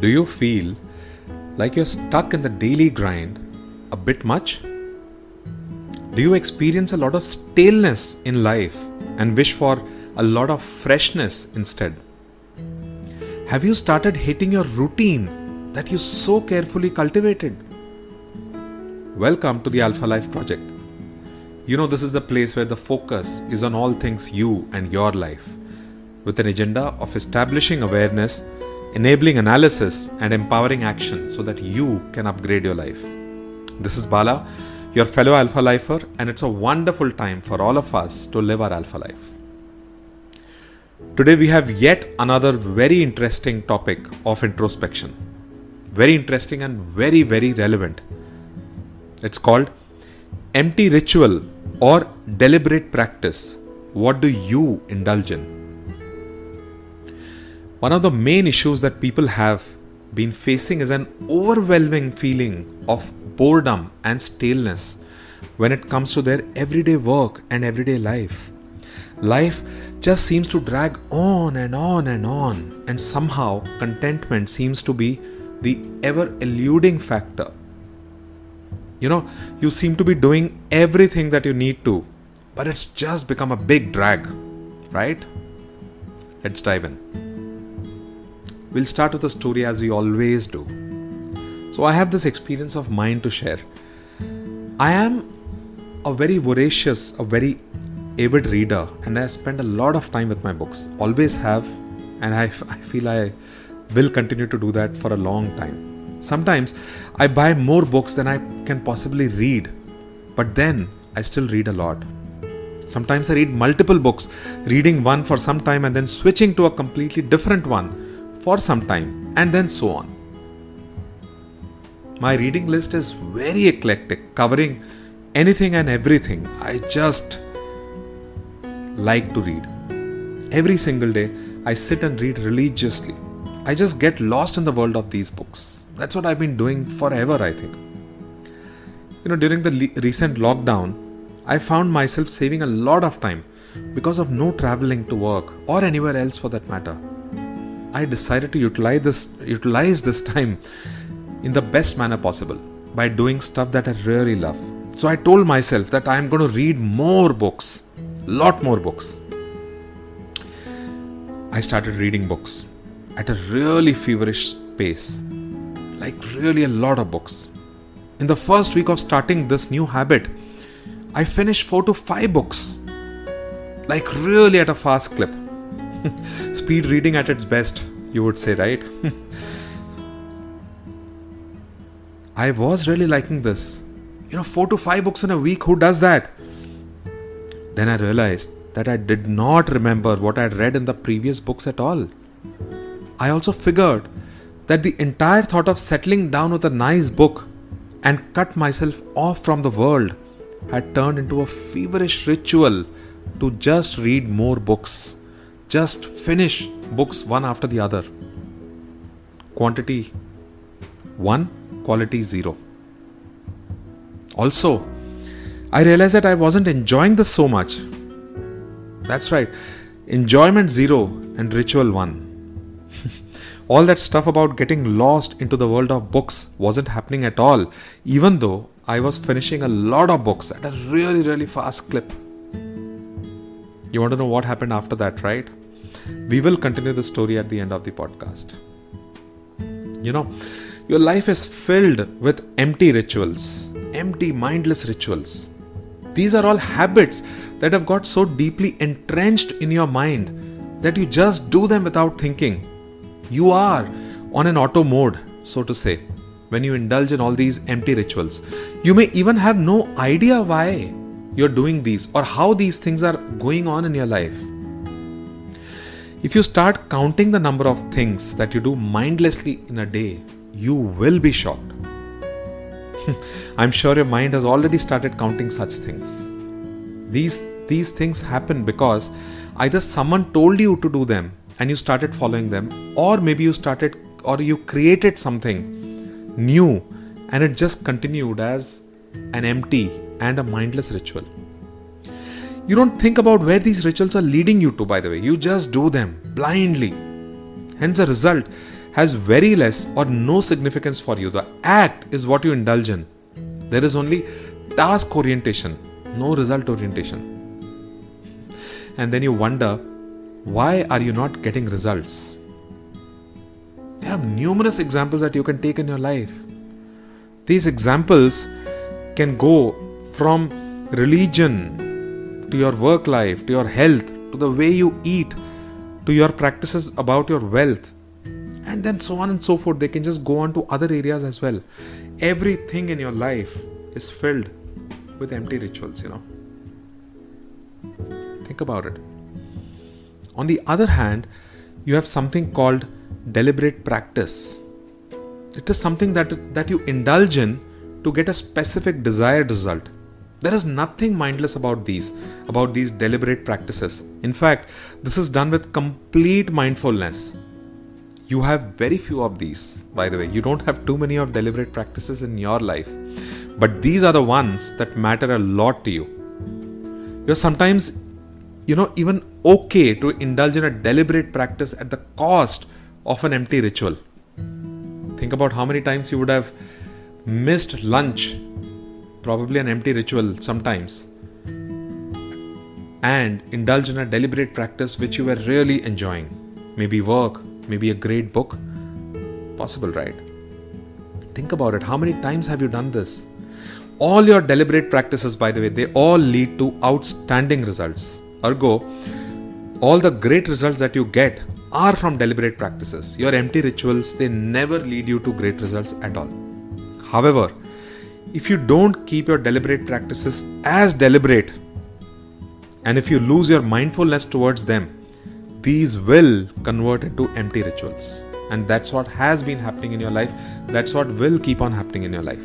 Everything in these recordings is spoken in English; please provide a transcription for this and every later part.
Do you feel like you're stuck in the daily grind a bit much? Do you experience a lot of staleness in life and wish for a lot of freshness instead? Have you started hating your routine that you so carefully cultivated? Welcome to the Alpha Life Project. You know, this is the place where the focus is on all things you and your life, with an agenda of establishing awareness, enabling analysis, and empowering action so that you can upgrade your life. This is Bala, your fellow Alpha Lifer, and it's a wonderful time for all of us to live our Alpha Life. Today we have yet another very interesting topic of introspection. Very interesting and very, very relevant. It's called empty ritual or deliberate practice. What do you indulge in? One of the main issues that people have been facing is an overwhelming feeling of boredom and staleness when it comes to their everyday work and everyday life. Life just seems to drag on and on and on, and somehow contentment seems to be the ever-eluding factor. You know, you seem to be doing everything that you need to, but it's just become a big drag, right? Let's dive in. We'll start with a story as we always do. So I have this experience of mine to share. I am a very voracious, a very avid reader, and I spend a lot of time with my books. Always have, and I feel I will continue to do that for a long time. Sometimes I buy more books than I can possibly read, but then I still read a lot. Sometimes I read multiple books, reading one for some time and then switching to a completely different one for some time, and then so on. My reading list is very eclectic, covering anything and everything. I just like to read. Every single day, I sit and read religiously. I just get lost in the world of these books. That's what I've been doing forever, I think. You know, during the recent lockdown, I found myself saving a lot of time because of no traveling to work or anywhere else for that matter. I decided to utilize this time in the best manner possible by doing stuff that I really love. So I told myself that I am going to read more books, lot more books. I started reading books at a really feverish pace, like really a lot of books. In the first week of starting this new habit, I finished 4 to 5 books, like really at a fast clip. Speed reading at its best, you would say, right? I was really liking this. 4 to 5 books in a week, who does that? Then I realized that I did not remember what I had read in the previous books at all. I also figured that the entire thought of settling down with a nice book and cut myself off from the world had turned into a feverish ritual to just read more books. Just finish books one after the other. Quantity 1, quality 0. Also, I realized that I wasn't enjoying this so much. That's right, enjoyment 0 and ritual 1. All that stuff about getting lost into the world of books wasn't happening at all, even though I was finishing a lot of books at a really, really fast clip. You want to know what happened after that, right? We will continue the story at the end of the podcast. Your life is filled with empty rituals, empty mindless rituals. These are all habits that have got so deeply entrenched in your mind that you just do them without thinking. You are on an auto mode, so to say, when you indulge in all these empty rituals. You may even have no idea why you're doing these or how these things are going on in your life. If you start counting the number of things that you do mindlessly in a day, you will be shocked. I'm sure your mind has already started counting such things. These things happen because either someone told you to do them and you started following them, or maybe you created something new and it just continued as an empty and a mindless ritual. You don't think about where these rituals are leading you to, by the way. You just do them blindly. Hence the result has very less or no significance for you. The act is what you indulge in. There is only task orientation, no result orientation. And then you wonder, why are you not getting results? There are numerous examples that you can take in your life. These examples can go from religion to your work life, to your health, to the way you eat, to your practices about your wealth, and then so on and so forth. They can just go on to other areas as well. Everything in your life is filled with empty rituals, Think about it. On the other hand, you have something called deliberate practice. It is something that you indulge in to get a specific desired result. There is nothing mindless about these deliberate practices. In fact, this is done with complete mindfulness. You have very few of these, by the way. You don't have too many of deliberate practices in your life. But these are the ones that matter a lot to you. You're sometimes, even okay to indulge in a deliberate practice at the cost of an empty ritual. Think about how many times you would have missed lunch, probably an empty ritual sometimes, and indulge in a deliberate practice which you were really enjoying. Maybe work, maybe a great book. Possible, right? Think about it. How many times have you done this? All your deliberate practices, by the way, they all lead to outstanding results. Ergo, all the great results that you get are from deliberate practices. Your empty rituals, they never lead you to great results at all. However, if you don't keep your deliberate practices as deliberate, and if you lose your mindfulness towards them, these will convert into empty rituals. And that's what has been happening in your life. That's what will keep on happening in your life.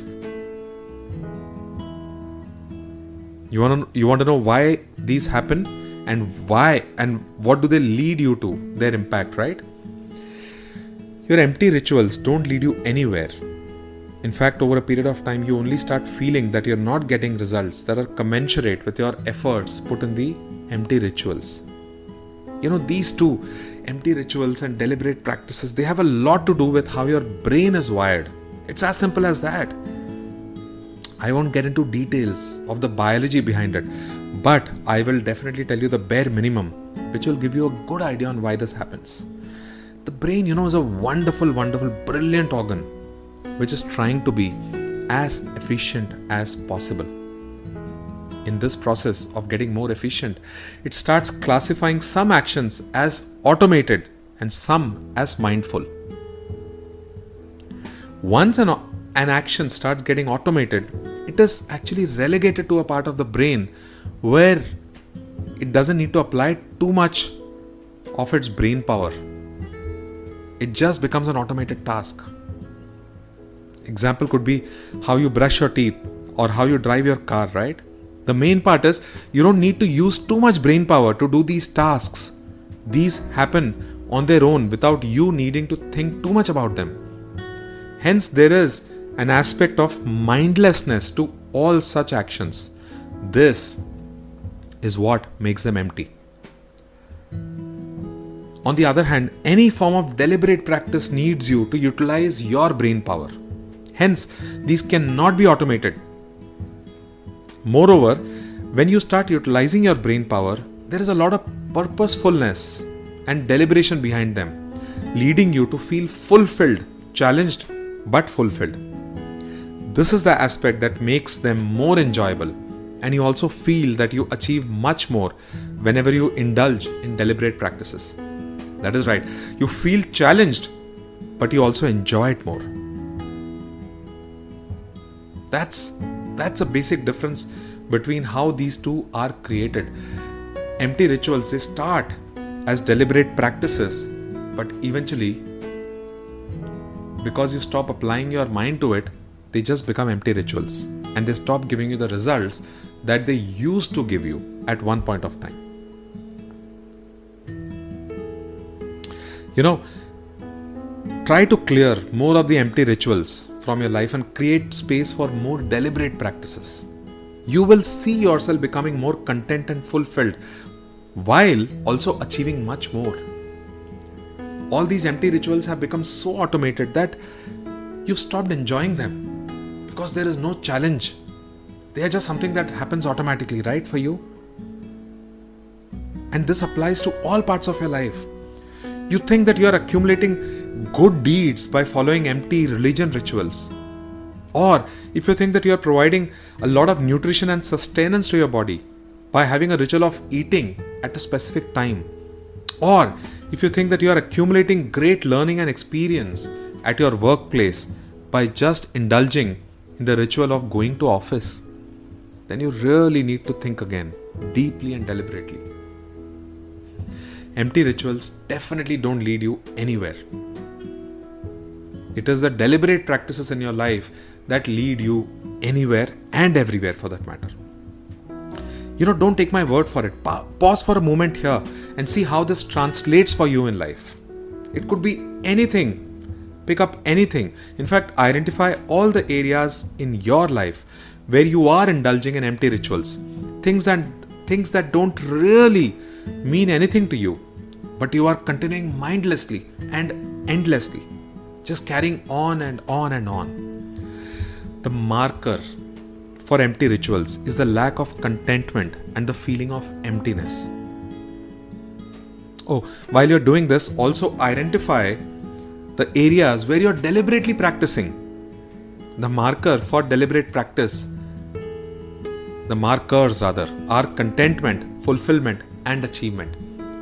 You want to know why these happen and why and what do they lead you to, their impact, right? Your empty rituals don't lead you anywhere. In fact, over a period of time, you only start feeling that you're not getting results that are commensurate with your efforts put in the empty rituals. These two, empty rituals and deliberate practices, they have a lot to do with how your brain is wired. It's as simple as that. I won't get into details of the biology behind it, but I will definitely tell you the bare minimum, which will give you a good idea on why this happens. The brain, is a wonderful, wonderful, brilliant organ, which is trying to be as efficient as possible. In this process of getting more efficient, it starts classifying some actions as automated and some as mindful. Once an action starts getting automated, it is actually relegated to a part of the brain where it doesn't need to apply too much of its brain power. It just becomes an automated task. Example could be how you brush your teeth or how you drive your car, right? The main part is you don't need to use too much brain power to do these tasks. These happen on their own without you needing to think too much about them. Hence, there is an aspect of mindlessness to all such actions. This is what makes them empty. On the other hand, any form of deliberate practice needs you to utilize your brain power. Hence, these cannot be automated. Moreover, when you start utilizing your brain power, there is a lot of purposefulness and deliberation behind them, leading you to feel fulfilled, challenged, but fulfilled. This is the aspect that makes them more enjoyable, and you also feel that you achieve much more whenever you indulge in deliberate practices. That is right, you feel challenged, but you also enjoy it more. That's a basic difference between how these two are created. Empty rituals, they start as deliberate practices, but eventually, because you stop applying your mind to it, they just become empty rituals and they stop giving you the results that they used to give you at one point of time. Try to clear more of the empty rituals from your life and create space for more deliberate practices. You will see yourself becoming more content and fulfilled while also achieving much more. All these empty rituals have become so automated that you've stopped enjoying them because there is no challenge. They are just something that happens automatically, right, for you? And this applies to all parts of your life. You think that you are accumulating good deeds by following empty religion rituals. Or if you think that you are providing a lot of nutrition and sustenance to your body by having a ritual of eating at a specific time. Or if you think that you are accumulating great learning and experience at your workplace by just indulging in the ritual of going to office, then you really need to think again, deeply and deliberately. Empty rituals definitely don't lead you anywhere. It is the deliberate practices in your life that lead you anywhere and everywhere for that matter. Don't take my word for it. Pause for a moment here and see how this translates for you in life. It could be anything. Pick up anything. In fact, identify all the areas in your life where you are indulging in empty rituals. Things that don't really mean anything to you, but you are continuing mindlessly and endlessly, just carrying on and on and on. The marker for empty rituals is the lack of contentment and the feeling of emptiness. While you're doing this, also identify the areas where you're deliberately practicing. The marker for deliberate practice, the markers rather, are contentment, fulfillment, and achievement.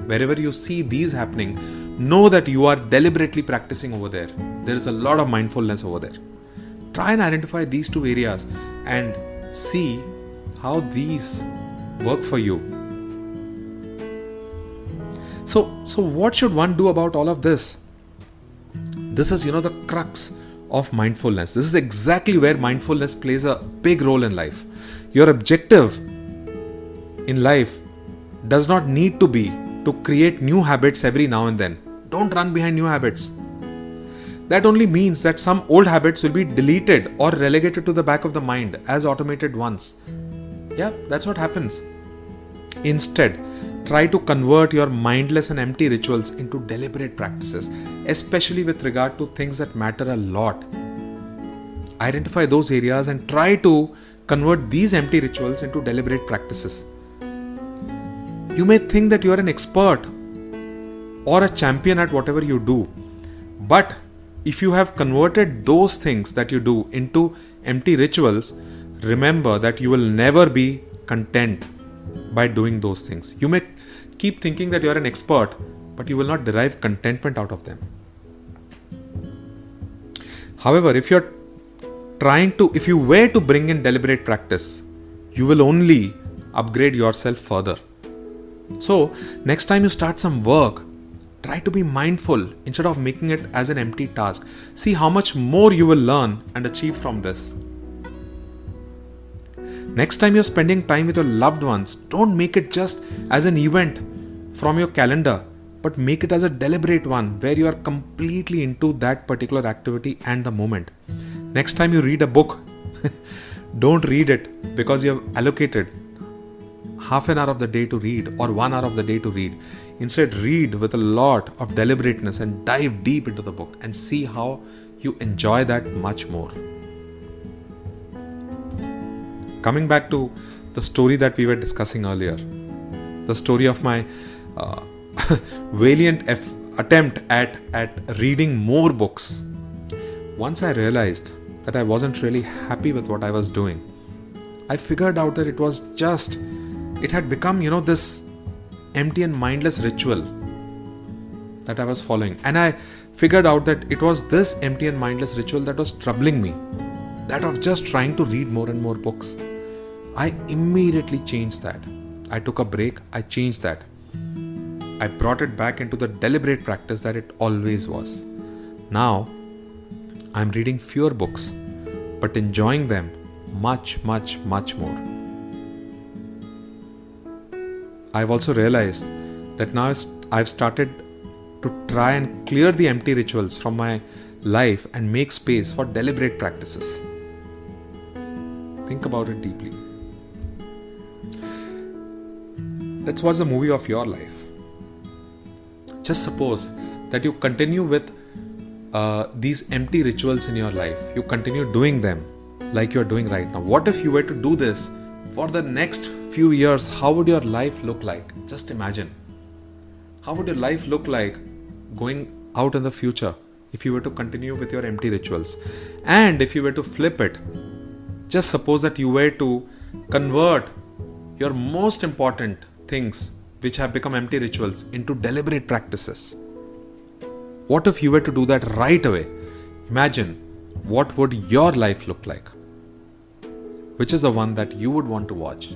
Wherever you see these happening, know that you are deliberately practicing over there. There is a lot of mindfulness over there. Try and identify these two areas and see how these work for you. So what should one do about all of this? This is, the crux of mindfulness. This is exactly where mindfulness plays a big role in life. Your objective in life does not need to be to create new habits every now and then. Don't run behind new habits. That only means that some old habits will be deleted or relegated to the back of the mind as automated ones. Yeah, that's what happens. Instead, try to convert your mindless and empty rituals into deliberate practices, especially with regard to things that matter a lot. Identify those areas and try to convert these empty rituals into deliberate practices. You may think that you are an expert or a champion at whatever you do, but if you have converted those things that you do into empty rituals, remember that you will never be content by doing those things. You may keep thinking that you are an expert, but you will not derive contentment out of them. However, if you were to bring in deliberate practice, you will only upgrade yourself further. So, next time you start some work, try to be mindful instead of making it as an empty task. See how much more you will learn and achieve from this. Next time you're spending time with your loved ones, don't make it just as an event from your calendar, but make it as a deliberate one where you are completely into that particular activity and the moment. Next time you read a book, don't read it because you have allocated half an hour of the day to read or 1 hour of the day to read. Instead, read with a lot of deliberateness and dive deep into the book and see how you enjoy that much more. Coming back to the story that we were discussing earlier, the story of my valiant attempt at reading more books. Once I realized that I wasn't really happy with what I was doing, I figured out that it had become, this empty and mindless ritual that I was following. And I figured out that it was this empty and mindless ritual that was troubling me, that of just trying to read more and more books. I immediately changed that. I took a break, I changed that. I brought it back into the deliberate practice that it always was. Now, I'm reading fewer books, but enjoying them much, much, much more. I've also realized that now I've started to try and clear the empty rituals from my life and make space for deliberate practices. Think about it deeply. Let's watch the movie of your life. Just suppose that you continue with these empty rituals in your life. You continue doing them like you're doing right now. What if you were to do this for the next few years? How would your life look like? Just imagine. How would your life look like going out in the future if you were to continue with your empty rituals? And if you were to flip it, just suppose that you were to convert your most important things which have become empty rituals into deliberate practices. What if you were to do that right away? Imagine what would your life look like? Which is the one that you would want to watch?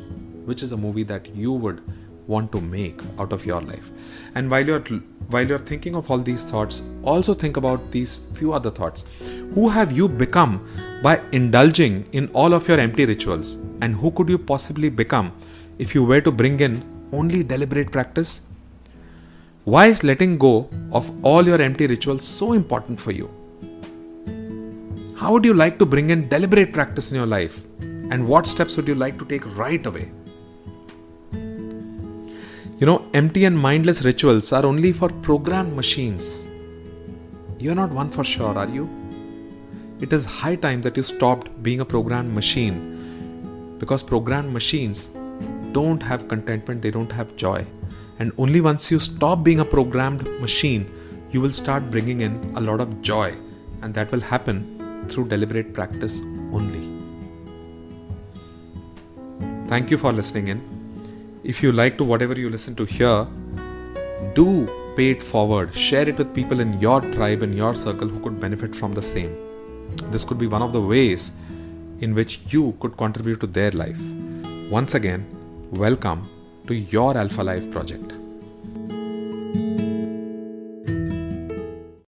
Which is a movie that you would want to make out of your life? And while you're thinking of all these thoughts, also think about these few other thoughts. Who have you become by indulging in all of your empty rituals? And who could you possibly become if you were to bring in only deliberate practice? Why is letting go of all your empty rituals so important for you? How would you like to bring in deliberate practice in your life? And what steps would you like to take right away? Empty and mindless rituals are only for programmed machines. You're not one for sure, are you? It is high time that you stopped being a programmed machine, because programmed machines don't have contentment, they don't have joy. And only once you stop being a programmed machine, you will start bringing in a lot of joy. And that will happen through deliberate practice only. Thank you for listening in. If you like to whatever you listen to here, do pay it forward. Share it with people in your tribe, in your circle who could benefit from the same. This could be one of the ways in which you could contribute to their life. Once again, welcome to your Alpha Life project.